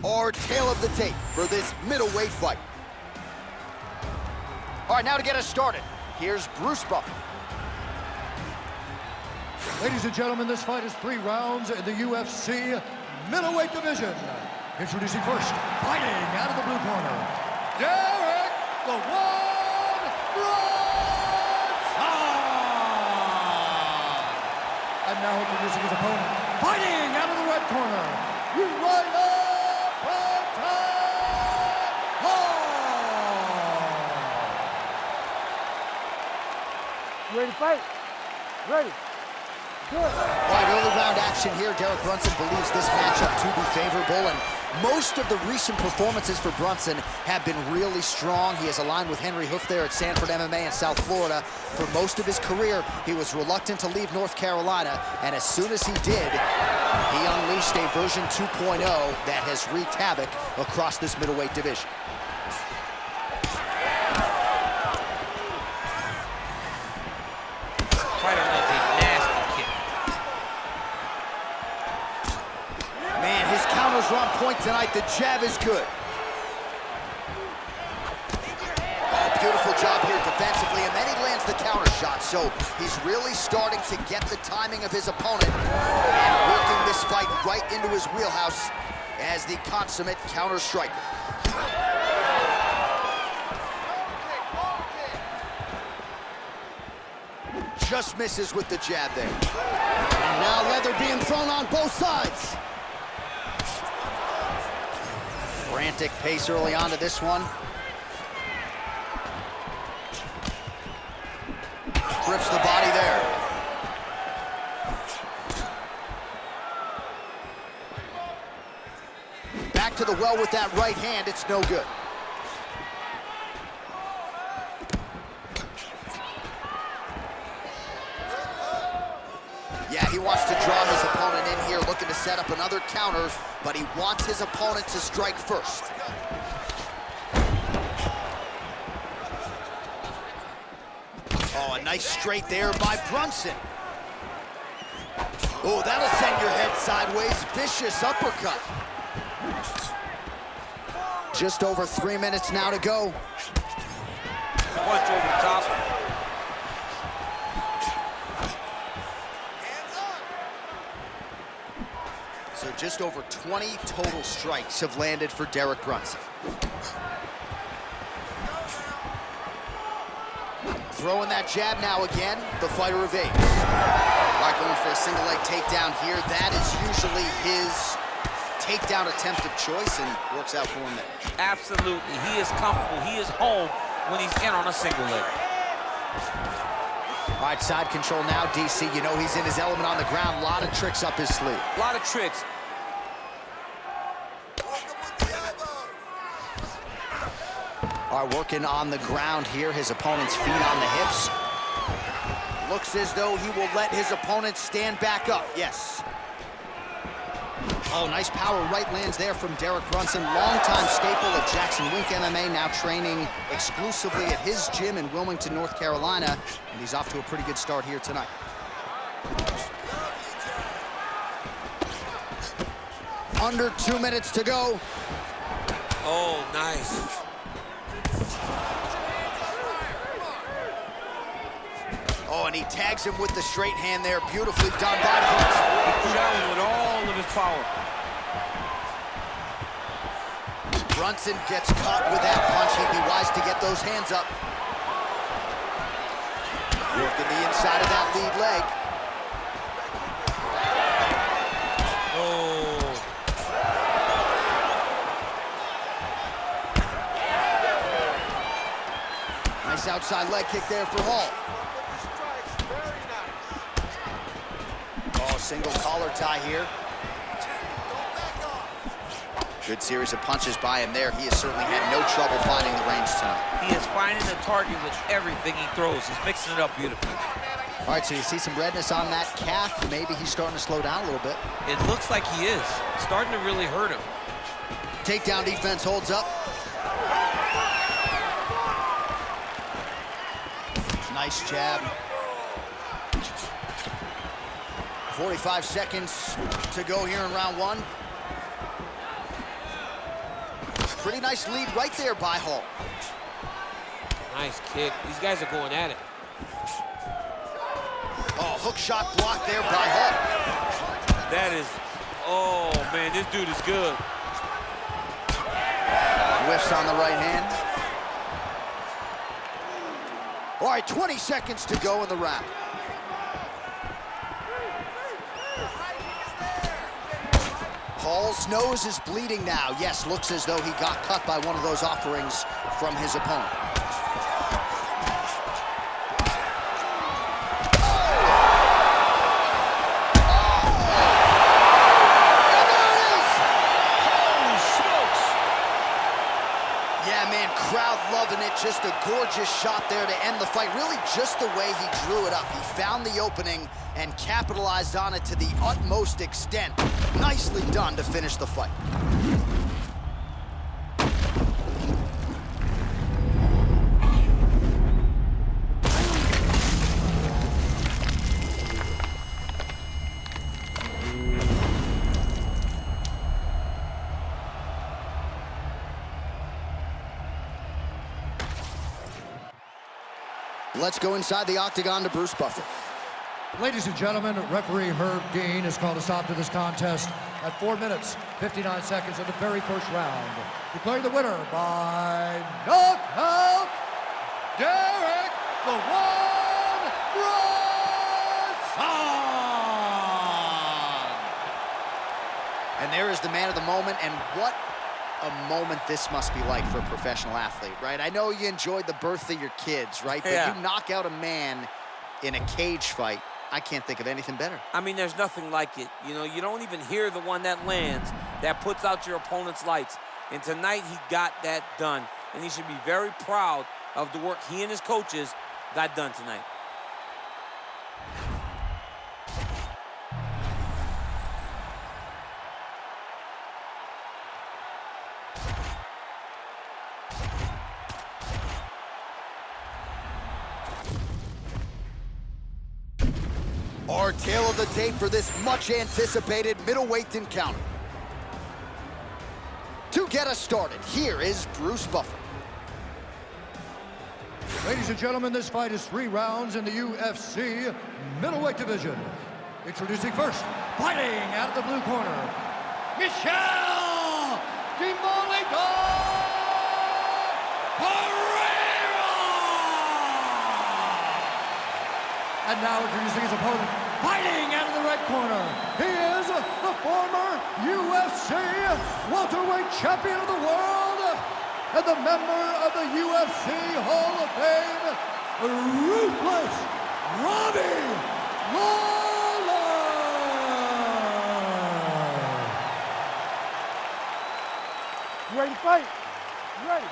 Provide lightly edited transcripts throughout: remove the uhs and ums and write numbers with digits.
our tale of the tape for this middleweight fight. All right, now to get us started, here's Bruce Buffer. Ladies and gentlemen, this fight is 3 rounds in the UFC Middleweight division. Introducing first, fighting out of the blue corner, Derek the One Bronson! And now introducing his opponent, fighting out of the red corner, Ryder Ready to fight? Ready. Good. All right, early round action here. Derek Brunson believes this matchup to be favorable, and most of the recent performances for Brunson have been really strong. He has aligned with Henry Hoof there at Sanford MMA in South Florida. For most of his career, he was reluctant to leave North Carolina, and as soon as he did, he unleashed a version 2.0 that has wreaked havoc across this middleweight division. Fighter lands a nasty kick. Man, his counters are on point tonight. The jab is good. Oh, beautiful job here defensively, and then he lands the counter shot. So he's really starting to get the timing of his opponent and working this fight right into his wheelhouse as the consummate counter striker. Just misses with the jab there. And now leather being thrown on both sides. Frantic pace early on to this one. Grips the body there. Back to the well with that right hand, it's no good. Yeah, he wants to draw his opponent in here, looking to set up another counter, but he wants his opponent to strike first. Oh, a nice straight there by Brunson. Oh, that'll send your head sideways. Vicious uppercut. Just over 3 minutes now to go. Punch over the top. So just over 20 total strikes have landed for Derek Brunson. Throwing that jab now again, the fighter evades. All right, going for a single leg takedown here. That is usually his takedown attempt of choice, and works out for him there. Absolutely, he is comfortable, he is home when he's in on a single leg. All right, side control now, DC. You know he's in his element on the ground. A lot of tricks up his sleeve. A lot of tricks. All right, working on the ground here. His opponent's feet on the hips. Looks as though he will let his opponent stand back up. Yes. Oh, nice power right lands there from Derek Brunson. Longtime staple at Jackson Wink MMA, now training exclusively at his gym in Wilmington, North Carolina. And he's off to a pretty good start here tonight. Under 2 minutes to go. Oh, nice. Oh, and he tags him with the straight hand there. Beautifully done by Brunson. He shot him with all of his power. Brunson gets caught with that punch. He'd be wise to get those hands up. Working the inside of that lead leg. Oh. Nice outside leg kick there for Hall. Oh, single collar tie here. Good series of punches by him there. He has certainly had no trouble finding the range tonight. He is finding the target with everything he throws. He's mixing it up beautifully. All right, so you see some redness on that calf. Maybe he's starting to slow down a little bit. It looks like he is. Starting to really hurt him. Takedown defense holds up. Nice jab. 45 seconds to go here in round one. Pretty nice lead right there by Hall. Nice kick. These guys are going at it. Oh, hook shot blocked there by Hall. That is, oh man, this dude is good. Whiffs on the right hand. All right, 20 seconds to go in the round. Hall's nose is bleeding now. Yes, looks as though he got cut by one of those offerings from his opponent. Crowd loving it. Just a gorgeous shot there to end the fight. Really just the way he drew it up. He found the opening and capitalized on it to the utmost extent. Nicely done to finish the fight. Let's go inside the octagon to Bruce Buffer. Ladies and gentlemen, referee Herb Dean has called a stop to this contest at 4 minutes, 59 seconds of the very first round. Declaring the winner by knockout, Derek the One Bronson! And there is the man of the moment, and what a moment this must be like for a professional athlete, right? I know you enjoyed the birth of your kids, right? But you knock out a man in a cage fight. I can't think of anything better. I mean, there's nothing like it. You know, you don't even hear the one that lands, that puts out your opponent's lights. And tonight, he got that done. And he should be very proud of the work he and his coaches got done tonight. Our tale of the tape for this much-anticipated middleweight encounter. To get us started, here is Bruce Buffer. Ladies and gentlemen, this fight is 3 rounds in the UFC Middleweight division. Introducing first, fighting out of the blue corner, Michelle And now introducing his opponent, fighting out of the red corner. He is the former UFC welterweight champion of the world and the member of the UFC Hall of Fame, Ruthless Robbie Lawler. You ready to fight? You ready?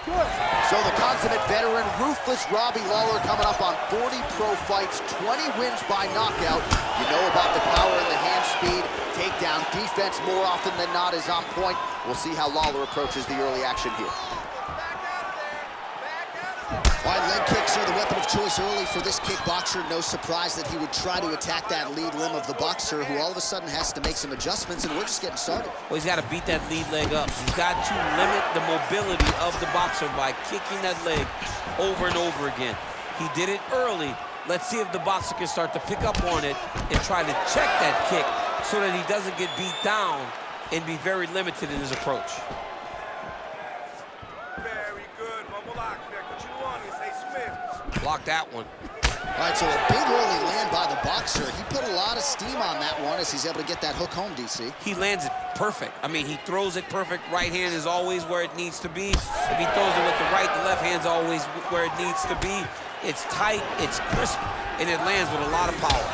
Good. So the consummate veteran, Ruthless Robbie Lawler, coming up on 40 pro fights, 20 wins by knockout. You know about the power and the hand speed. Takedown defense more often than not is on point. We'll see how Lawler approaches the early action here. All right, leg kicks are the weapon of choice early for this kickboxer. No surprise that he would try to attack that lead limb of the boxer, who all of a sudden has to make some adjustments, and we're just getting started. Well, he's got to beat that lead leg up. He's got to limit the mobility of the boxer by kicking that leg over and over again. He did it early. Let's see if the boxer can start to pick up on it and try to check that kick so that he doesn't get beat down and be very limited in his approach. Very good. Block that one. All right, so a big early land by the boxer. He put a lot of steam on that one as he's able to get that hook home, DC. He lands it perfect. I mean, he throws it perfect. Right hand is always where it needs to be. If he throws it with the right, the left hand's always where it needs to be. It's tight, it's crisp, and it lands with a lot of power.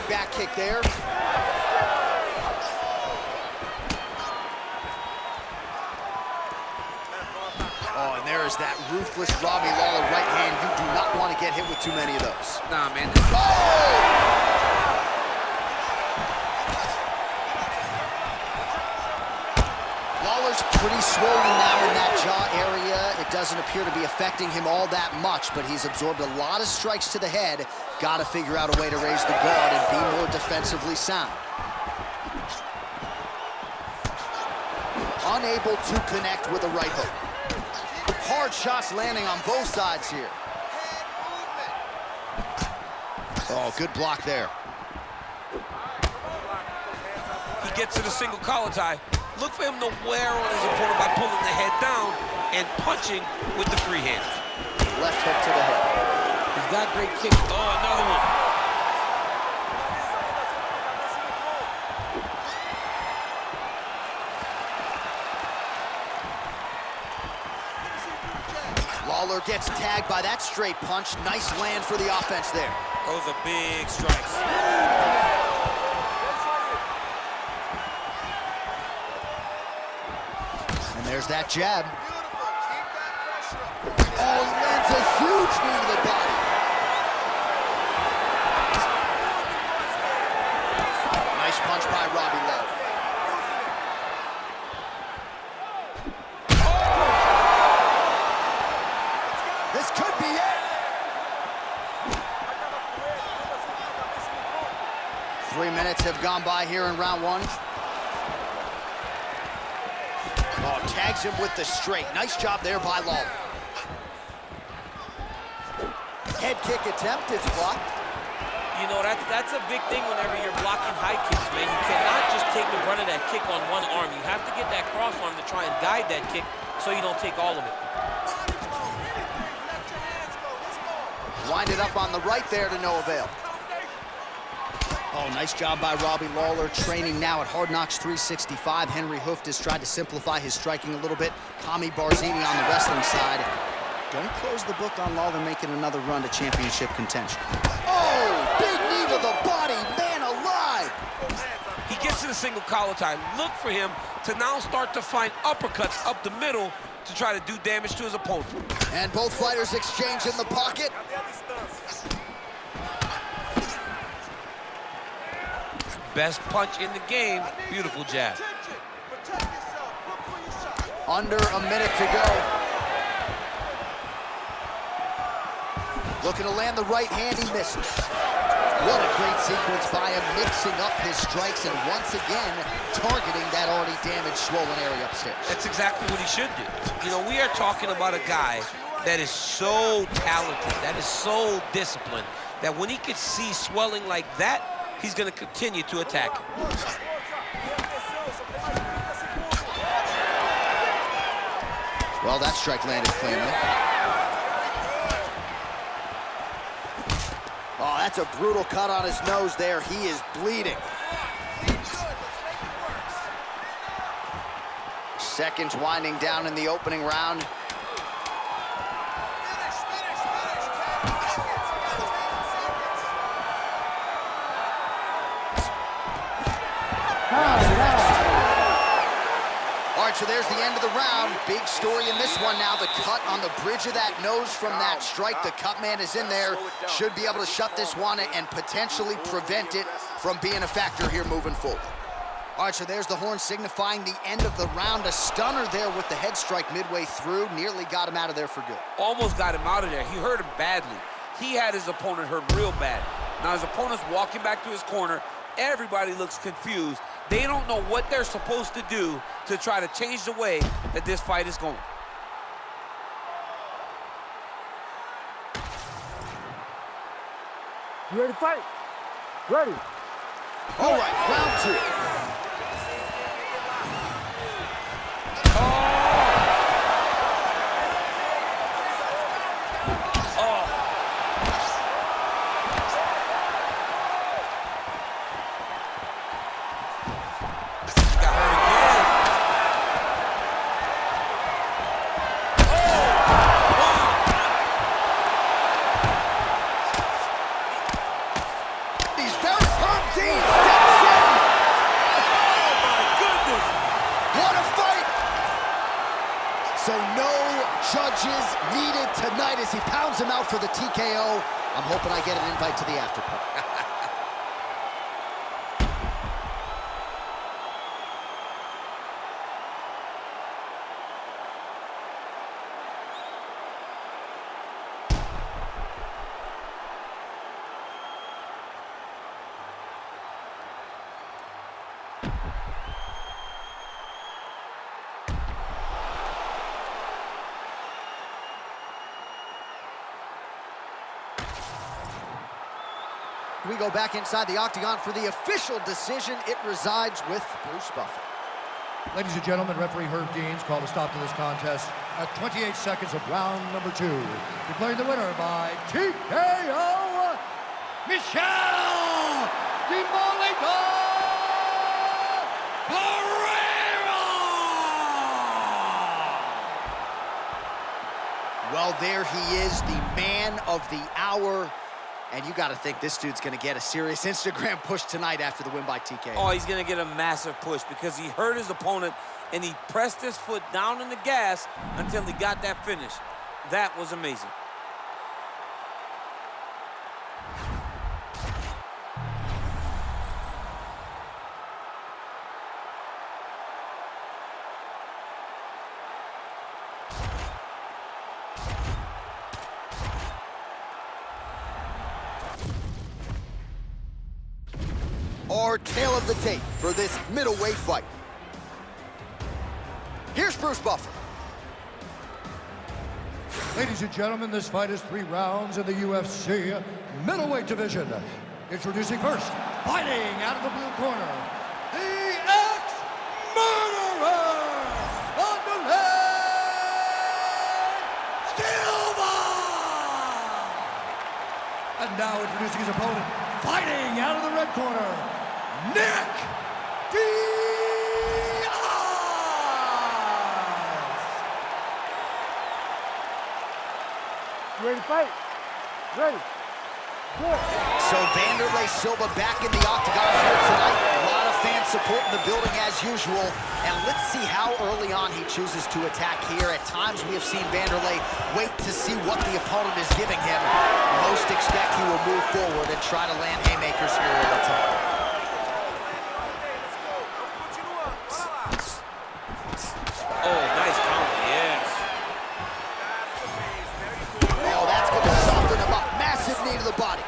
Back kick there. Oh, and there is that Ruthless Robbie Lawler right hand. You do not want to get hit with too many of those. Nah, man. Lawler's Lawler's pretty swollen now in that jaw area. It doesn't appear to be affecting him all that much, but he's absorbed a lot of strikes to the head. Got to figure out a way to raise the guard and be more defensively sound. Unable to connect with a right hook. Hard shots landing on both sides here. Oh, good block there. He gets to the single collar tie. Look for him to wear on his opponent by pulling the head down and punching with the free hand. Left hook to the head. He's got great kicks. Oh, another one. Lawler gets tagged by that straight punch. Nice land for the offense there. Those are big strikes. And there's that jab. Oh, he lands a huge knee to the body. Nice punch by Robbie Love. This could be it. 3 minutes have gone by here in round one. Oh, tags him with the straight. Nice job there by Lawler. Head kick attempt, it's blocked. You know, that's a big thing whenever you're blocking high kicks, man. You cannot just take the brunt of that kick on one arm. You have to get that cross arm to try and guide that kick so you don't take all of it. Winded up on the right there to no avail. Oh, nice job by Robbie Lawler, training now at Hard Knocks 365. Henry Hooft has tried to simplify his striking a little bit. Kami Barzini on the wrestling side. Don't close the book on Lawler making another run to championship contention. Oh, big knee to the body, man alive! He gets to the single collar tie. Look for him to now start to find uppercuts up the middle to try to do damage to his opponent. And both fighters exchange in the pocket. Best punch in the game. Beautiful jab. Under a minute to go. Looking to land the right hand, he misses. What a great sequence by him, mixing up his strikes and once again targeting that already damaged, swollen area upstairs. That's exactly what he should do. You know, we are talking about a guy that is so talented, that is so disciplined, that when he could see swelling like that, he's going to continue to attack him. Well, that strike landed cleanly. Oh, that's a brutal cut on his nose there. He is bleeding. Seconds winding down in the opening round. All right, so there's the end of the round. Big story in this one now. The cut on the bridge of that nose from that strike. The cut man is in there. Should be able to shut this one and potentially prevent it from being a factor here moving forward. All right, so there's the horn signifying the end of the round. A stunner there with the head strike midway through. Nearly got him out of there for good. Almost got him out of there. He hurt him badly. He had his opponent hurt real bad. Now his opponent's walking back to his corner. Everybody looks confused. They don't know what they're supposed to do to try to change the way that this fight is going. You ready to fight? Ready. All right, round two. So no judges needed tonight as he pounds him out for the TKO. I'm hoping I get an invite to the after party. We go back inside the octagon for the official decision. It resides with Bruce Buffer. Ladies and gentlemen, referee Herb Deans called a stop to this contest at 28 seconds of round number 2. Declaring the winner by TKO, Michel Demolito Pereira! Well, there he is, the man of the hour. And you got to think this dude's going to get a serious Instagram push tonight after the win by TKO. Oh, he's going to get a massive push because he hurt his opponent and he pressed his foot down on the gas until he got that finish. That was amazing. Our tale of the tape for this middleweight fight. Here's Bruce Buffer. Ladies and gentlemen, this fight is 3 rounds in the UFC Middleweight division. Introducing first, fighting out of the blue corner, the ex-murderer, Silva! And now introducing his opponent, fighting out of the red corner, Nick Diaz! You ready to fight? Ready. Good. So Vanderlei Silva back in the octagon here tonight. A lot of fan support in the building as usual. And let's see how early on he chooses to attack here. At times we have seen Vanderlei wait to see what the opponent is giving him. Most expect he will move forward and try to land haymakers here at the top. Oh, nice counter, yes. Oh, that's going to soften him up. Massive knee to the body.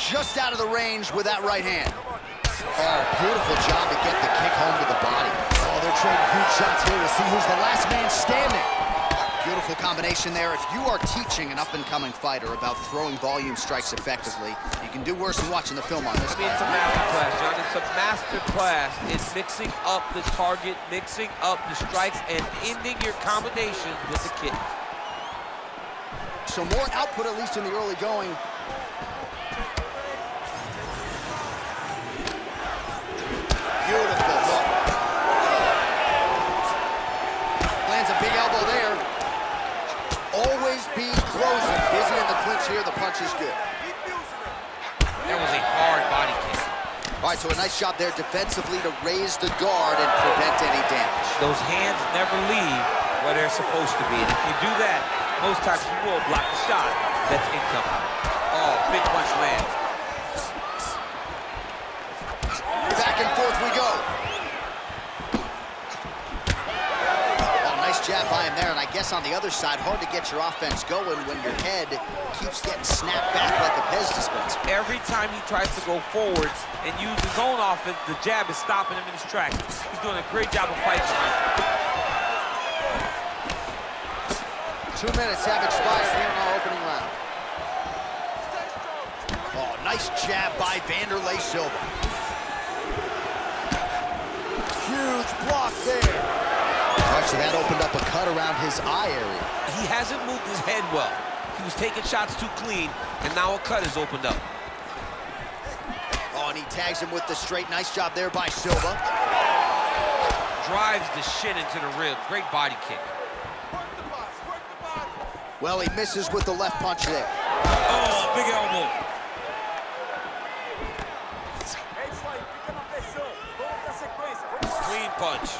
Just out of the range with that right hand. Oh, beautiful job to get the kick home to the body. Oh, they're trading huge shots here to see who's the last man standing. Beautiful combination there. If you are teaching an up-and-coming fighter about throwing volume strikes effectively, you can do worse than watching the film on this. I mean, it's a master class, John. It's a master class. It's mixing up the target, mixing up the strikes, and ending your combinations with the kick. So more output, at least in the early going. Beautiful hook. Lands a big elbow there. Always be closing. Busy in the clinch here. The punch is good. That was a hard body kick. All right, so a nice job there defensively to raise the guard and prevent any damage. Those hands never leave where they're supposed to be. And if you do that, most times you will block the shot that's incoming. Oh, big punch lands. Back and forth we go. Oh, nice jab by him there, and I guess on the other side, hard to get your offense going when your head keeps getting snapped back like a Pez dispenser. Every time he tries to go forwards and use his own offense, the jab is stopping him in his tracks. He's doing a great job of fighting. 2 minutes have expired here in our opening round. Oh, nice jab by Vanderlei Silva. Huge block there. Actually, that opened up a cut around his eye area. He hasn't moved his head well. He was taking shots too clean, and now a cut has opened up. Oh, and he tags him with the straight. Nice job there by Silva. Drives the shin into the rib. Great body kick. Well, he misses with the left punch there. Oh, big elbow. Clean punch.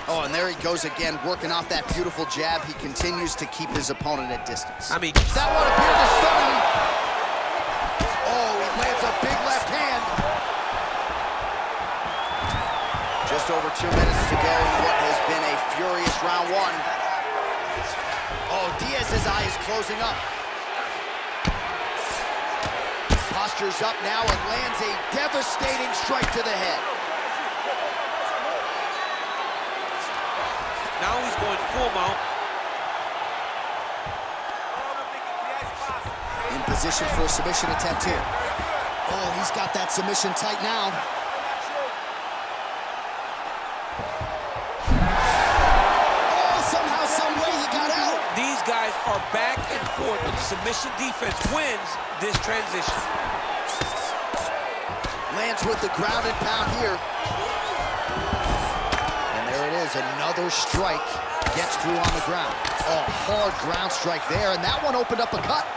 Oh, and there he goes again, working off that beautiful jab. He continues to keep his opponent at distance. I mean, that one appeared to stun him. Oh, he lands a big left hand. Just over 2 minutes to go in what has been a furious round one. Oh, Diaz's eye is closing up. Postures up now and lands a devastating strike to the head. now he's going full mount. position for a submission attempt here. Oh, he's got that submission tight now. Oh, somehow, some way he got out. These guys are back and forth, but the submission defense wins this transition. Lands with the ground and pound here. And there it is, another strike. Gets through on the ground. Oh, hard ground strike there, and that one opened up a cut.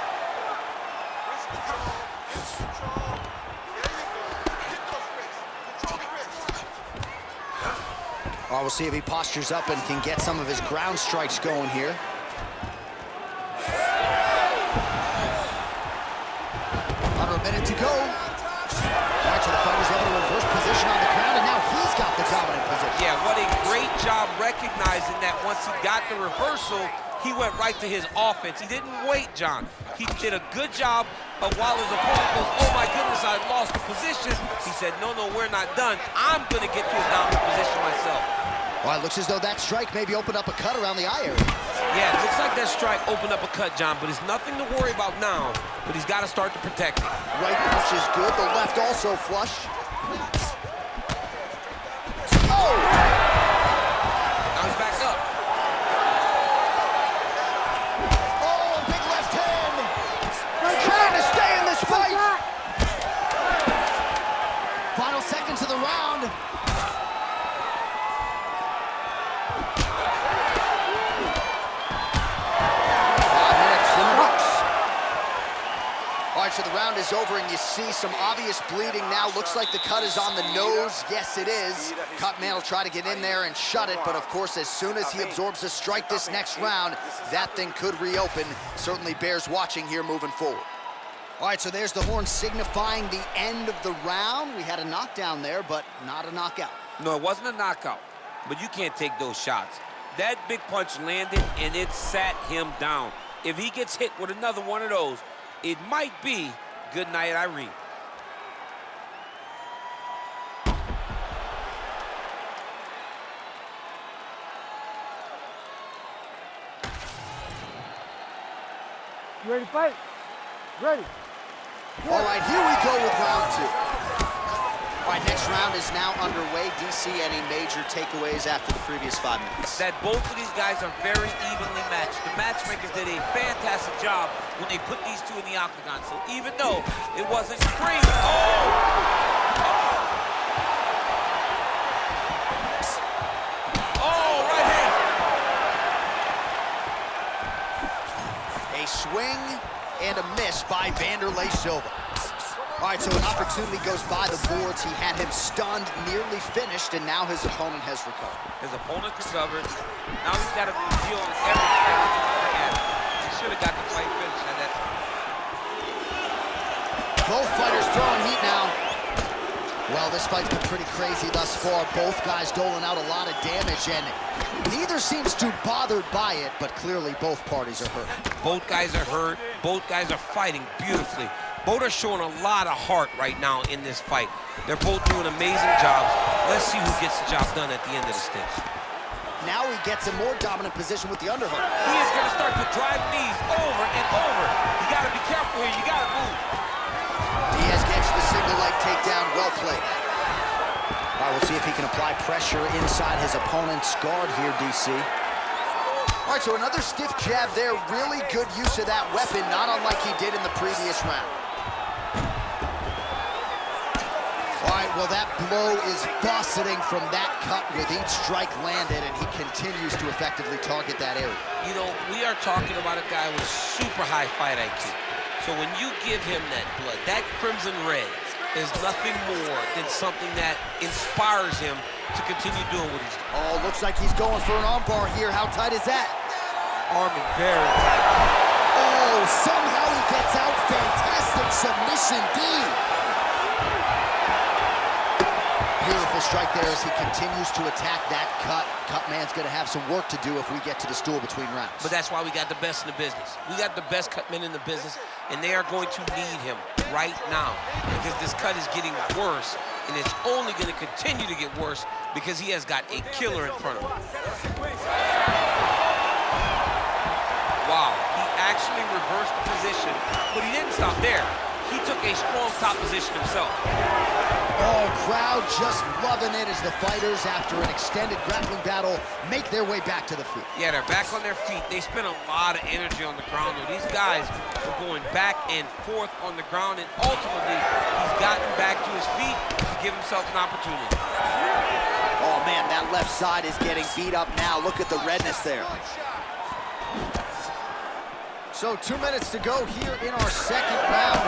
Oh, we'll see if he postures up and can get some of his ground strikes going here. Under a minute to go. Right, so the fighter's able to reverse position on the ground, and now he's got the dominant position. Yeah, what a great job recognizing that once he got the reversal, he went right to his offense. He didn't wait, John. He did a good job of while his opponent goes, oh my goodness, I lost the position. He said, no, we're not done. I'm gonna get to a dominant position myself. Well, it looks as though that strike maybe opened up a cut around the eye area. Yeah, it looks like that strike opened up a cut, John, but it's nothing to worry about now, but he's got to start to protect it. Right punch is good, the left also flush. Oh! Now he's back up. Oh, big left hand! Trying to stay in this fight! Final seconds of the round. All right, so the round is over, and you see some obvious bleeding now. Looks like the cut is on the nose. Yes, it is. Cutman will try to get in there and shut it, but of course, as soon as he absorbs a strike this next round, that thing could reopen. Certainly bears watching here moving forward. All right, so there's the horn signifying the end of the round. We had a knockdown there, but not a knockout. No, it wasn't a knockout, but you can't take those shots. That big punch landed, and it sat him down. If he gets hit with another one of those, it might be good night, Irene. You ready to fight? Ready. All right, here we go with round two. All right, next round is now underway. DC, any major takeaways after the previous 5 minutes? That both of these guys are very evenly matched. The matchmakers did a fantastic job when they put these two in the octagon. So even though it wasn't free, right hand. A swing and a miss by Vanderlei Silva. All right, so an opportunity goes by the boards. He had him stunned, nearly finished, and now his opponent has recovered. His opponent recovered. Now he's got to deal with everything. He should have got the fight finished at that time. Both fighters throwing heat now. Well, this fight's been pretty crazy thus far. Both guys doling out a lot of damage, and neither seems too bothered by it, but clearly both parties are hurt. Both guys are hurt. Both guys are fighting beautifully. Both are showing a lot of heart right now in this fight. They're both doing amazing jobs. Let's see who gets the job done at the end of the stitch. Now he gets a more dominant position with the underhook. He is going to start to drive knees over and over. You got to be careful here. You got to move. Diaz gets the single leg takedown. Well played. All right, we'll see if he can apply pressure inside his opponent's guard here, DC. All right, so another stiff jab there. Really good use of that weapon, not unlike he did in the previous round. All right, well, that blow is buffeting from that cut with each strike landed, and he continues to effectively target that area. You know, we are talking about a guy with super high fight IQ. So when you give him that blood, that crimson red is nothing more than something that inspires him to continue doing what he's doing. Oh, looks like he's going for an arm bar here. How tight is that? Arming very tight. Oh, somehow he gets out. Fantastic submission, D. Beautiful strike there as he continues to attack that cut. Cutman's going to have some work to do if we get to the stool between rounds. But that's why we got the best in the business. We got the best cutmen in the business, and they are going to need him right now because this cut is getting worse, and it's only going to continue to get worse because he has got a killer in front of him. Wow, he actually reversed the position, but he didn't stop there. He took a strong top position himself. Oh, crowd just loving it as the fighters, after an extended grappling battle, make their way back to the feet. Yeah, they're back on their feet. They spent a lot of energy on the ground. These guys were going back and forth on the ground, and ultimately, he's gotten back to his feet to give himself an opportunity. Oh, man, that left side is getting beat up now. Look at the redness there. So 2 minutes to go here in our second round.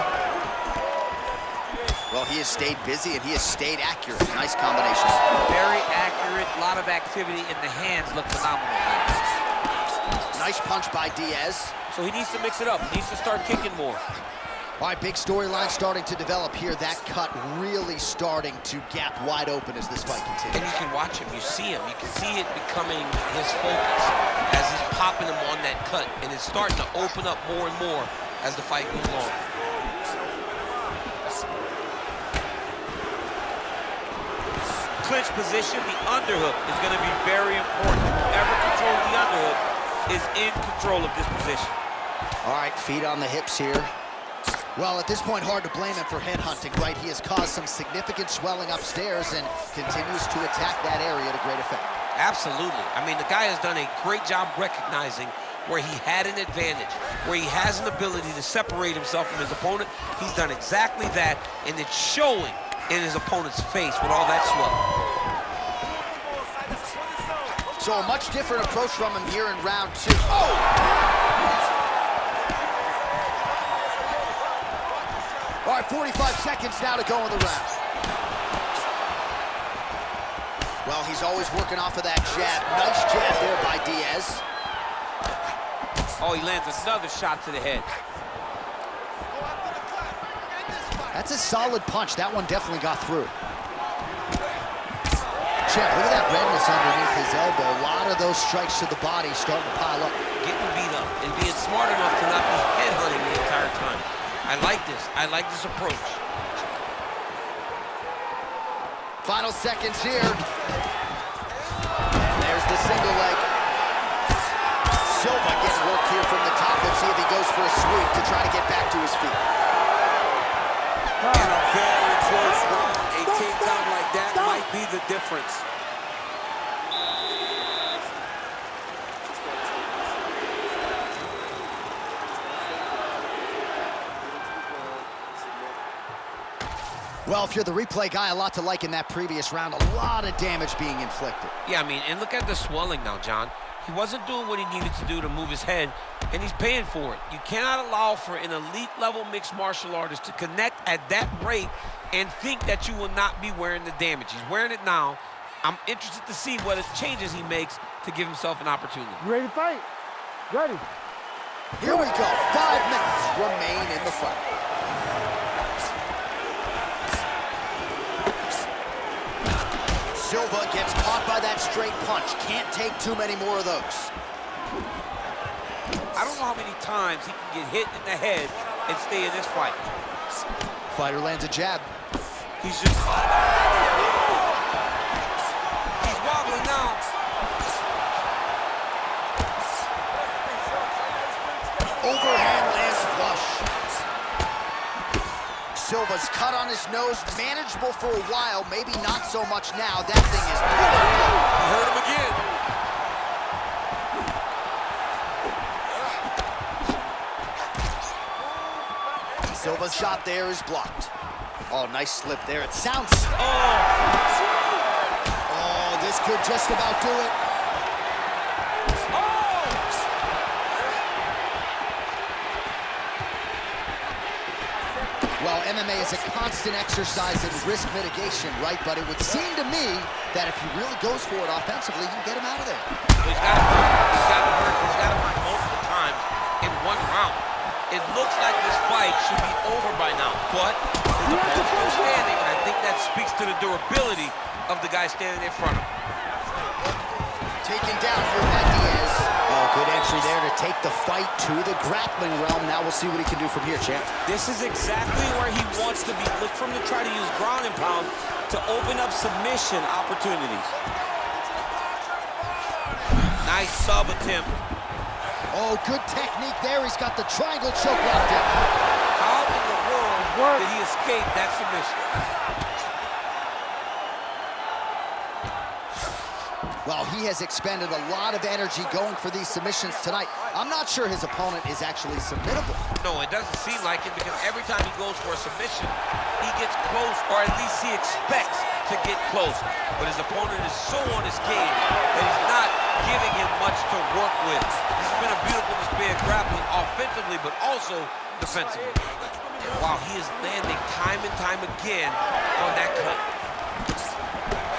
Well, he has stayed busy and he has stayed accurate. Nice combination. Very accurate, a lot of activity, and the hands look phenomenal. Nice punch by Diaz. So he needs to mix it up. He needs to start kicking more. All right, big storyline starting to develop here. That cut really starting to gap wide open as this fight continues. And you can watch him, you see him. You can see it becoming his focus as he's popping him on that cut. And it's starting to open up more and more as the fight goes on. Clinch position, the underhook is going to be very important. Whoever controls the underhook is in control of this position. All right, feet on the hips here. Well, at this point, hard to blame him for headhunting, right? He has caused some significant swelling upstairs and continues to attack that area to great effect. Absolutely. I mean, the guy has done a great job recognizing where he had an advantage, where he has an ability to separate himself from his opponent. He's done exactly that, and it's showing in his opponent's face with all that swelling. So a much different approach from him here in round 2. Oh! All right, 45 seconds now to go in the round. Well, he's always working off of that jab. Nice jab there by Diaz. Oh, he lands another shot to the head. That's a solid punch. That one definitely got through. Check, look at that redness underneath his elbow. A lot of those strikes to the body starting to pile up. Getting beat up and being smart enough to not be headhunting the entire time. I like this. I like this approach. Final seconds here. And there's the single leg. Silva gets work here from the top. Let's see if he goes for a sweep to try to get back to his feet. In a very close round, a takedown like that might be the difference. Well, if you're the replay guy, a lot to like in that previous round. A lot of damage being inflicted. Yeah, I mean, and look at the swelling now, John. He wasn't doing what he needed to do to move his head, and he's paying for it. You cannot allow for an elite-level mixed martial artist to connect at that rate and think that you will not be wearing the damage. He's wearing it now. I'm interested to see what changes he makes to give himself an opportunity. You ready to fight? Ready. Here we go. 5 minutes remain in the fight. Silva gets caught by that straight punch. Can't take too many more of those. I don't know how many times he can get hit in the head and stay in this fight. Fighter lands a jab. He's just... He's wobbling now. Overhand lands flush. Silva's cut on his nose, manageable for a while, maybe not so much now. That thing is brutal. He hurt him again. Silva's shot there is blocked. Oh, nice slip there. It sounds... Oh, this could just about do it. Well, MMA is a constant exercise in risk mitigation, right? But it would seem to me that if he really goes for it offensively, he can get him out of there. He's got to hurt multiple times in one round. It looks like this fight should be over by now, but his opponent's still standing, and I think that speaks to the durability of the guy standing in front of him. Taken down here by Diaz. Oh, good entry there to take the fight to the grappling realm. Now we'll see what he can do from here, champ. This is exactly where he wants to be. Look for him to try to use ground and pound to open up submission opportunities. Nice sub attempt. Oh, good technique there. He's got the triangle choke locked in. How in the world did he escape that submission? Well, he has expended a lot of energy going for these submissions tonight. I'm not sure his opponent is actually submittable. No, it doesn't seem like it, because every time he goes for a submission, he gets close, or at least he expects to get close. But his opponent is so on his game that he's not giving him much to work with. This has been a beautiful display of grappling offensively, but also defensively. Wow, he is landing time and time again on that cut.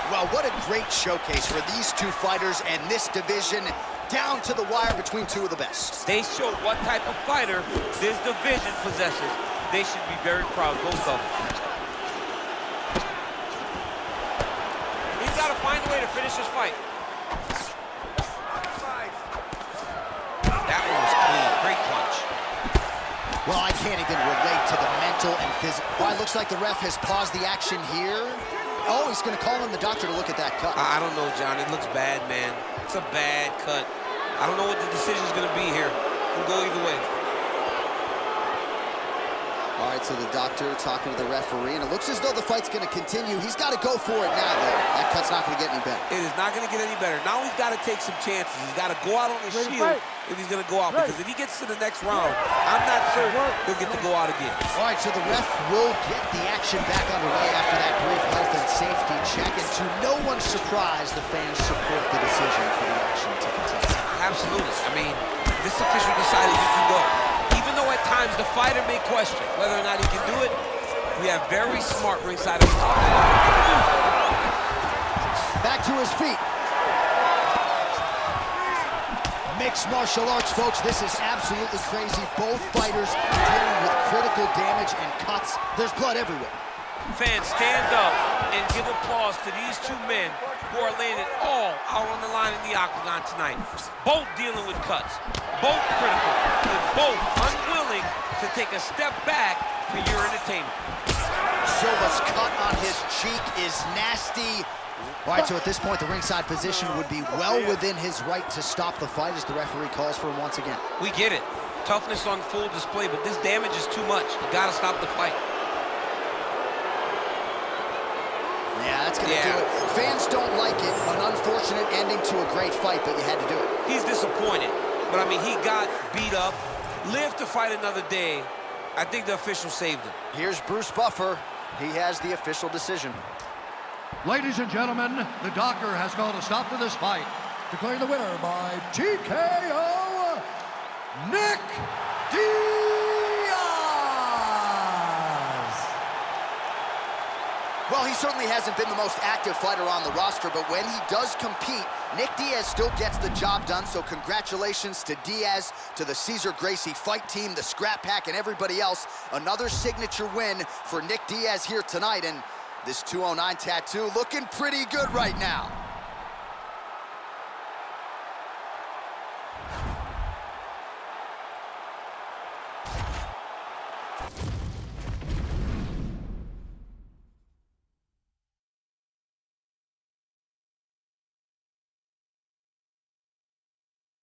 Well, what a great showcase for these two fighters and this division, down to the wire between two of the best. They show what type of fighter this division possesses. They should be very proud, both of them. He's got to find a way to finish this fight. That one was clean. Great punch. Well, I can't even relate to the mental and physical. Well, it looks like the ref has paused the action here. Oh, he's going to call in the doctor to look at that cut. I don't know, John. It looks bad, man. It's a bad cut. I don't know what the decision's going to be here. It can go either way. All right, so the doctor talking to the referee, and it looks as though the fight's going to continue. He's got to go for it now, though. That cut's not going to get any better. It is not going to get any better. Now he's got to take some chances. He's got to go out on his shield if he's going to go out, because if he gets to the next round, I'm not certain he'll get to go out again. All right, so the ref will get the action back underway after that brief health and safety check, and to no one's surprise, the fans support the decision for the action to continue. Absolutely. I mean, this official decided you can go. Even though at times the fighter may question whether or not he can do it, we have very smart ringside of back to his feet. Mixed martial arts, folks. This is absolutely crazy. Both fighters dealing with critical damage and cuts. There's blood everywhere. Fans, stand up and give applause to these two men who are laying it all out on the line in the octagon tonight. Both dealing with cuts, both critical, and both unwilling to take a step back for your entertainment. Silva's cut on his cheek is nasty. All right, so at this point, the ringside position would be well within his right to stop the fight as the referee calls for him once again. We get it. Toughness on full display, but this damage is too much. You gotta stop the fight. Yeah, that's gonna do it. Fans don't like it. An unfortunate ending to a great fight, but you had to do it. He's disappointed, but I mean, he got beat up, lived to fight another day. I think the official saved him. Here's Bruce Buffer. He has the official decision. Ladies and gentlemen, the doctor has called a stop to this fight, declaring the winner by TKO, Nick Diaz. Well, he certainly hasn't been the most active fighter on the roster, but when he does compete, Nick Diaz still gets the job done, so congratulations to Diaz, to the Cesar Gracie fight team, the Scrap Pack, and everybody else. Another signature win for Nick Diaz here tonight, and this 209 tattoo looking pretty good right now.